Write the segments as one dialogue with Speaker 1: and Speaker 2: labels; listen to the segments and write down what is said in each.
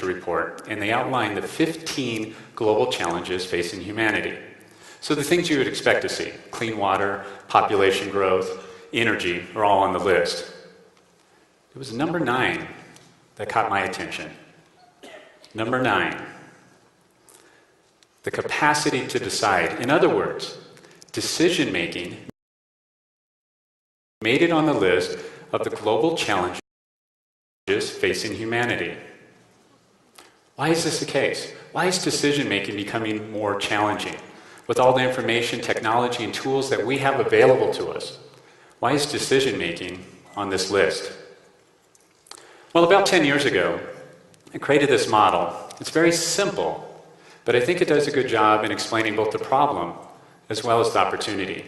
Speaker 1: Nature report, and they outline the 15 global challenges facing humanity. So the things you would expect to see, clean water, population growth, energy, are all on the list. It was number 9 that caught my attention. Number 9, the capacity to decide. In other words, decision-making made it on the list of the global challenges facing humanity. Why is this the case? Why is decision-making becoming more challenging? With all the information, technology, and tools that we have available to us, why is decision-making on this list? Well, about 10 years ago, I created this model. It's very simple, but I think it does a good job in explaining both the problem as well as the opportunity.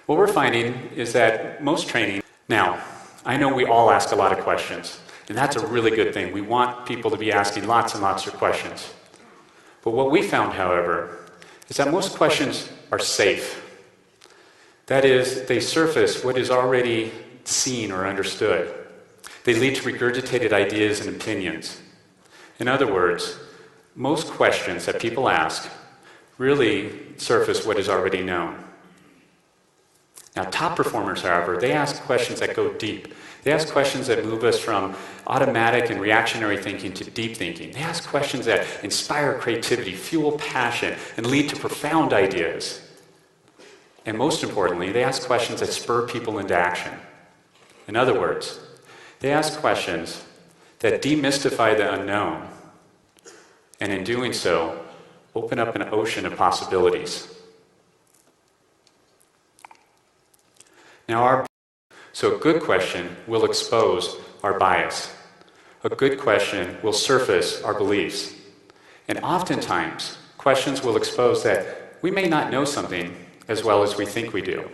Speaker 1: What we're finding is that most training... Now, I know we all ask a lot of questions, and that's a really good thing. We want people to be asking lots and lots of questions. But what we found, however, is that most questions are safe. That is, they surface what is already seen or understood. They lead to regurgitated ideas and opinions. In other words, most questions that people ask really surface what is already known. Now, top performers, however, they ask questions that go deep. They ask questions that move us from automatic and reactionary thinking to deep thinking. They ask questions that inspire creativity, fuel passion, and lead to profound ideas. And most importantly, they ask questions that spur people into action. In other words, they ask questions that demystify the unknown, and in doing so, open up an ocean of possibilities. Now, so a good question will expose our bias. A good question will surface our beliefs. And oftentimes, questions will expose that we may not know something as well as we think we do.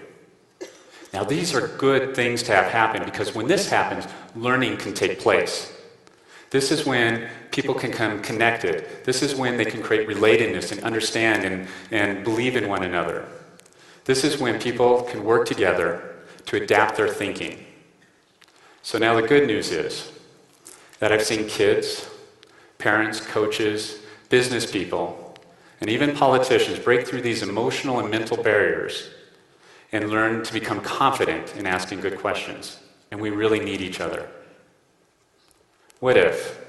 Speaker 1: Now, these are good things to have happen, because when this happens, learning can take place. This is when people can come connected. This is when they can create relatedness and understand and believe in one another. This is when people can work together to adapt their thinking. So now the good news is that I've seen kids, parents, coaches, business people, and even politicians break through these emotional and mental barriers and learn to become confident in asking good questions. And we really need each other. What if?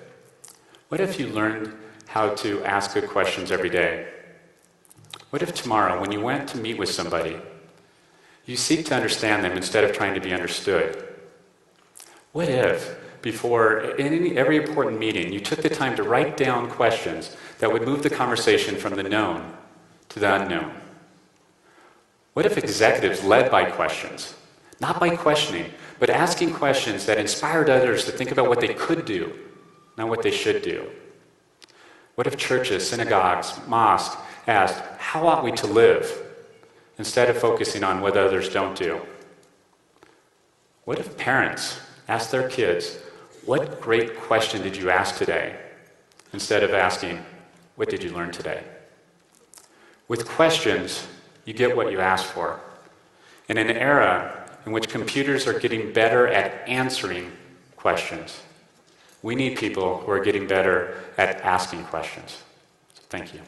Speaker 1: What if you learned how to ask good questions every day? What if tomorrow, when you went to meet with somebody, you seek to understand them instead of trying to be understood? What if, before every important meeting, you took the time to write down questions that would move the conversation from the known to the unknown? What if executives led by questions, not by questioning, but asking questions that inspired others to think about what they could do, not what they should do? What if churches, synagogues, mosques asked, how ought we to live, instead of focusing on what others don't do? What if parents asked their kids, what great question did you ask today, instead of asking, what did you learn today? With questions, you get what you ask for. In an era in which computers are getting better at answering questions, we need people who are getting better at asking questions. Thank you.